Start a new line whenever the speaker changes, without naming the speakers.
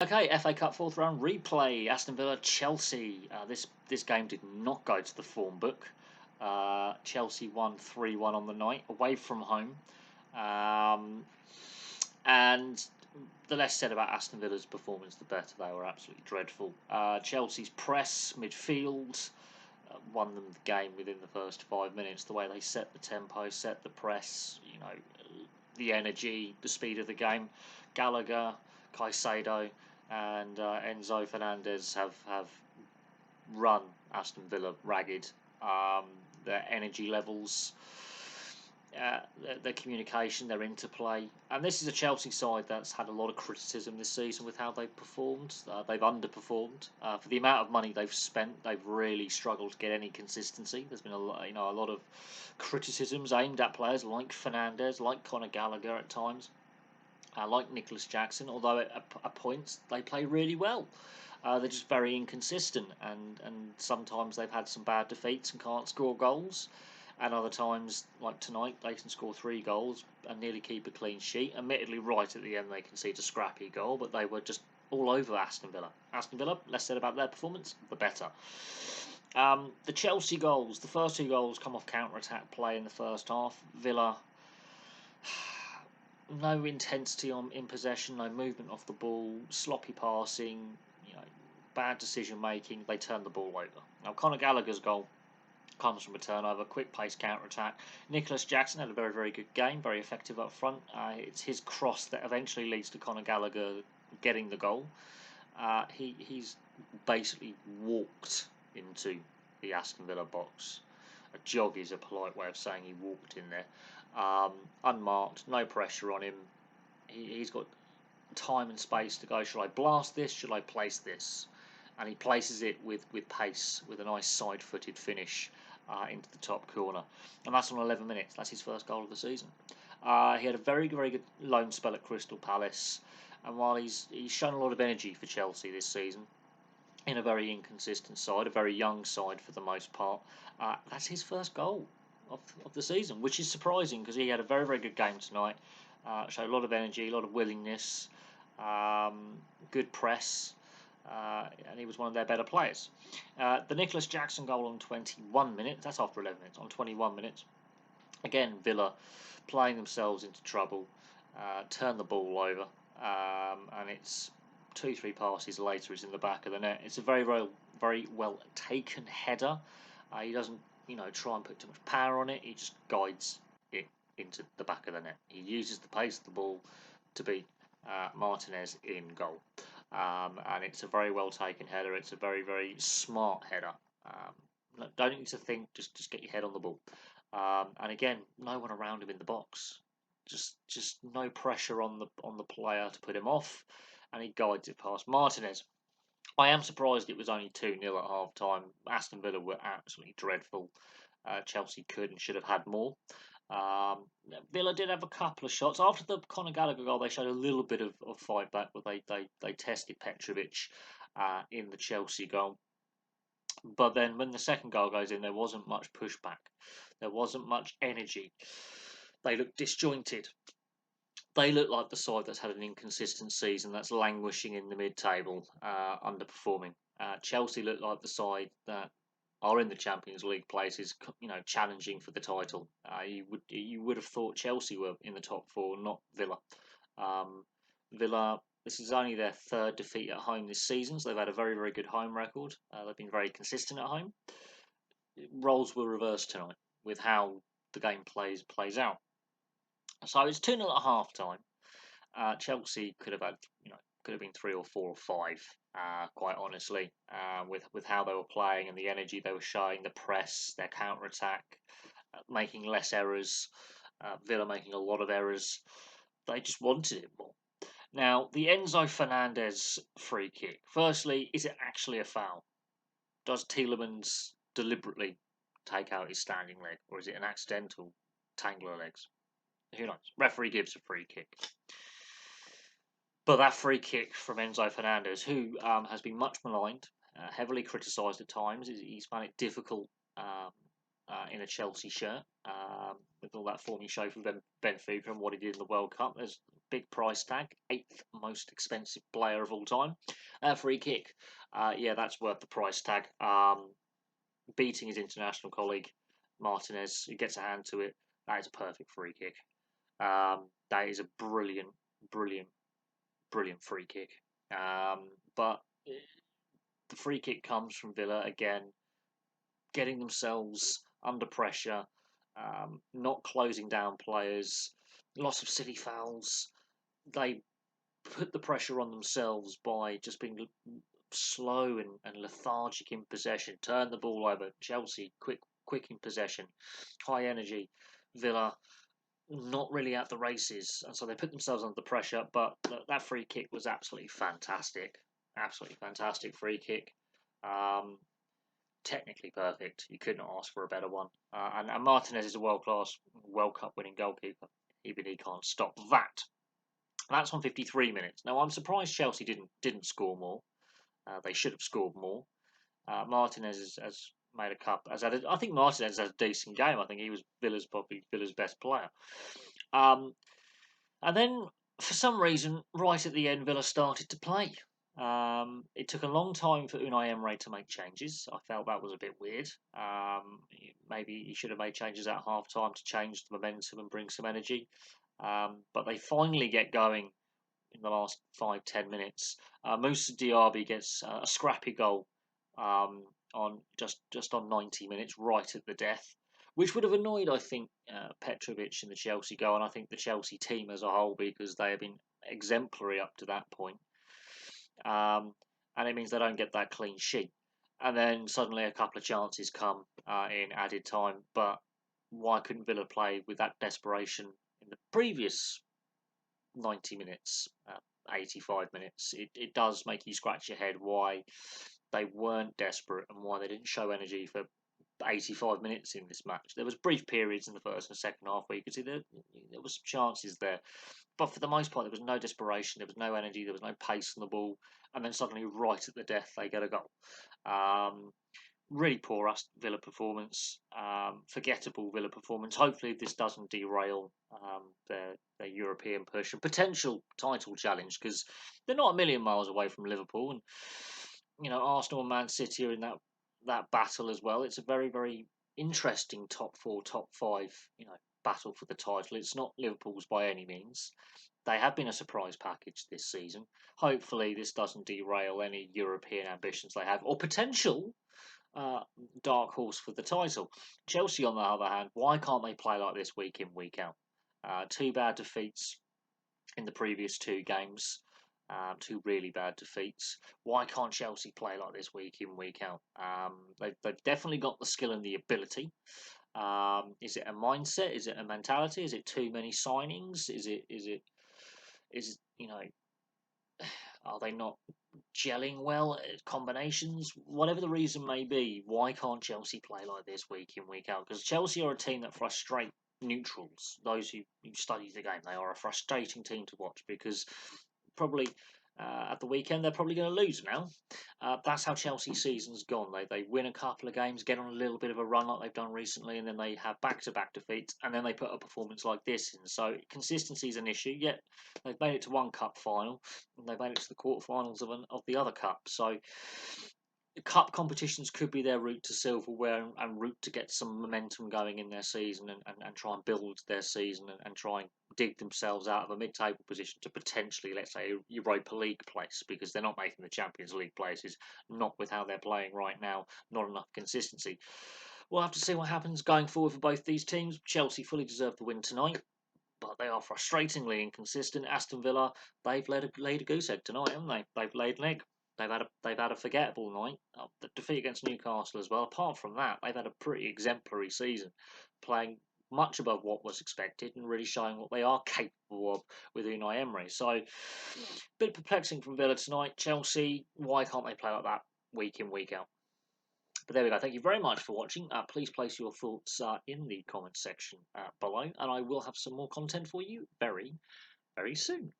Okay, FA Cup fourth round replay. Aston Villa, Chelsea. This game did not go to the form book. Chelsea won 3-1 on the night, away from home. And the less said about Aston Villa's performance, the better. They were absolutely dreadful. Chelsea's press, midfield, won them the game within the first 5 minutes. The way they set the tempo, set the press, the energy, the speed of the game. Gallagher, Caicedo, and Enzo Fernandez have run Aston Villa ragged. Their energy levels, their communication, their interplay. And this is a Chelsea side that's had a lot of criticism this season with how they've performed. They've underperformed for the amount of money they've spent. They've really struggled to get any consistency. There's been a lot of criticisms aimed at players like Fernandez, like Conor Gallagher at times, like Nicholas Jackson. Although at points they play really well. They're just very inconsistent, and sometimes they've had some bad defeats and can't score goals. And other times, like tonight, they can score 3 goals and nearly keep a clean sheet. Admittedly, right at the end, they conceded a scrappy goal, but they were just all over Aston Villa. Aston Villa, less said about their performance, the better. The Chelsea goals, the first 2 goals come off counter-attack play in the first half. Villa, no intensity in possession, no movement off the ball, sloppy passing, bad decision making. They turn the ball over. Now, Conor Gallagher's goal comes from a turnover, quick pace counter attack. Nicholas Jackson had a very, very good game, very effective up front. It's his cross that eventually leads to Conor Gallagher getting the goal. He's basically walked into the Aston Villa box. A jog is a polite way of saying he walked in there. Unmarked, no pressure on him. He's got time and space to go. Should I blast this? Should I place this? And he places it with pace, with a nice side-footed finish into the top corner. And that's on 11 minutes. That's his first goal of the season. He had a very, very good loan spell at Crystal Palace. And while he's shown a lot of energy for Chelsea this season, in a very inconsistent side, a very young side for the most part, that's his first goal of the season, which is surprising because he had a very, very good game tonight. Showed a lot of energy, a lot of willingness, good press. And he was one of their better players. The Nicholas Jackson goal on 21 minutes, that's after 11 minutes, on 21 minutes. Again, Villa playing themselves into trouble, turn the ball over, and it's 2-3 passes later, it's in the back of the net. It's a very, very, very well taken header. He doesn't, try and put too much power on it, he just guides it into the back of the net. He uses the pace of the ball to beat Martinez in goal. And it's a very well taken header. It's a very, very smart header. Don't need to think, just get your head on the ball. And again, no one around him in the box. Just no pressure on the player to put him off, and he guides it past Martinez. I am surprised it was only 2-0 at half time. Aston Villa were absolutely dreadful. Chelsea could and should have had more. Villa did have a couple of shots. After the Conor Gallagher goal, they showed a little bit of fight back, but they tested Petrovic in the Chelsea goal. But then when the second goal goes in, there wasn't much pushback. There wasn't much energy. They looked disjointed. They look like the side that's had an inconsistent season, that's languishing in the mid-table, underperforming. Chelsea look like the side that are in the Champions League places, challenging for the title. You would have thought Chelsea were in the top 4, not Villa. Villa, this is only their 3rd defeat at home this season, so they've had a very, very good home record. They've been very consistent at home. Roles were reversed tonight with how the game plays out. So it's 2-0 at half time. Chelsea could have had, could have been 3 or 4 or 5, quite honestly, with how they were playing and the energy they were showing, the press, their counter attack, making less errors. Villa making a lot of errors. They just wanted it more. Now, the Enzo Fernandez free kick. Firstly, is it actually a foul? Does Tielemans deliberately take out his standing leg, or is it an accidental tangle of legs? Who knows? Referee gives a free kick. But that free kick from Enzo Fernandez, who has been much maligned, heavily criticised at times, he's found it difficult in a Chelsea shirt, with all that form he showed for Benfica and what he did in the World Cup. There's a big price tag, 8th most expensive player of all time. Free kick, yeah, that's worth the price tag. Beating his international colleague Martinez, who gets a hand to it, that is a perfect free kick. That is a brilliant, brilliant, brilliant free kick. But the free kick comes from Villa again, getting themselves under pressure, not closing down players, lots of silly fouls. They put the pressure on themselves by just being slow and lethargic in possession. Turn the ball over. Chelsea quick in possession, high energy. Villa not really at the races, and so they put themselves under the pressure. But that free kick was absolutely fantastic. Absolutely fantastic free kick. Technically perfect. You couldn't ask for a better one. And Martinez is a world-class World Cup winning goalkeeper. Even he can't stop that. That's on 53 minutes. Now I'm surprised Chelsea didn't score more. They should have scored more. Martinez has made a cup. I think Martinez has a decent game. I think he was probably Villa's best player. And then for some reason, right at the end, Villa started to play. It took a long time for Unai Emery to make changes. I felt that was a bit weird. Maybe he should have made changes at half time to change the momentum and bring some energy. But they finally get going in the last 5-10 minutes. Mousa Diaby gets a scrappy goal on just on 90 minutes, right at the death, which would have annoyed, I think, Petrovic in the Chelsea goal, and I think the Chelsea team as a whole, because they have been exemplary up to that point. And it means they don't get that clean sheet. And then suddenly a couple of chances come in added time, but why couldn't Villa play with that desperation in the previous 90 minutes, 85 minutes? It does make you scratch your head why they weren't desperate and why they didn't show energy for 85 minutes in this match. There was brief periods in the first and second half where you could see there was some chances there, but for the most part there was no desperation, there was no energy, there was no pace on the ball, and then suddenly right at the death they get a goal. Really poor Villa performance, forgettable Villa performance. Hopefully this doesn't derail their European push and potential title challenge, because they're not a million miles away from Liverpool, and Arsenal and Man City are in that battle as well. It's a very, very interesting top 4, top 5, battle for the title. It's not Liverpool's by any means. They have been a surprise package this season. Hopefully this doesn't derail any European ambitions they have, or potential dark horse for the title. Chelsea, on the other hand, why can't they play like this week in, week out? 2 bad defeats in the previous 2 games. 2 really bad defeats. Why can't Chelsea play like this week in, week out? They've definitely got the skill and the ability. Is it a mindset? Is it a mentality? Is it too many signings? Is it are they not gelling well at combinations? Whatever the reason may be, why can't Chelsea play like this week in, week out? Because Chelsea are a team that frustrate neutrals, those who study the game. They are a frustrating team to watch, because probably at the weekend they're probably going to lose now. That's how Chelsea's season's gone. They win a couple of games, get on a little bit of a run like they've done recently, and then they have back-to-back defeats, and then they put a performance like this in. So consistency is an issue. Yet they've made it to one cup final, and they've made it to the quarterfinals of the other cup. So cup competitions could be their route to silverware and route to get some momentum going in their season, and try and build their season, and try and dig themselves out of a mid-table position to potentially, let's say, a Europa League place, because they're not making the Champions League places, not with how they're playing right now, not enough consistency. We'll have to see what happens going forward for both these teams. Chelsea fully deserve the win tonight, but they are frustratingly inconsistent. Aston Villa, they've laid a goose egg tonight, haven't they? They've laid an egg. They've had a forgettable night. The defeat against Newcastle as well. Apart from that, they've had a pretty exemplary season, playing much above what was expected and really showing what they are capable of with Unai Emery. So, a bit perplexing from Villa tonight. Chelsea, why can't they play like that week in, week out? But there we go. Thank you very much for watching. Please place your thoughts in the comments section below, and I will have some more content for you very, very soon.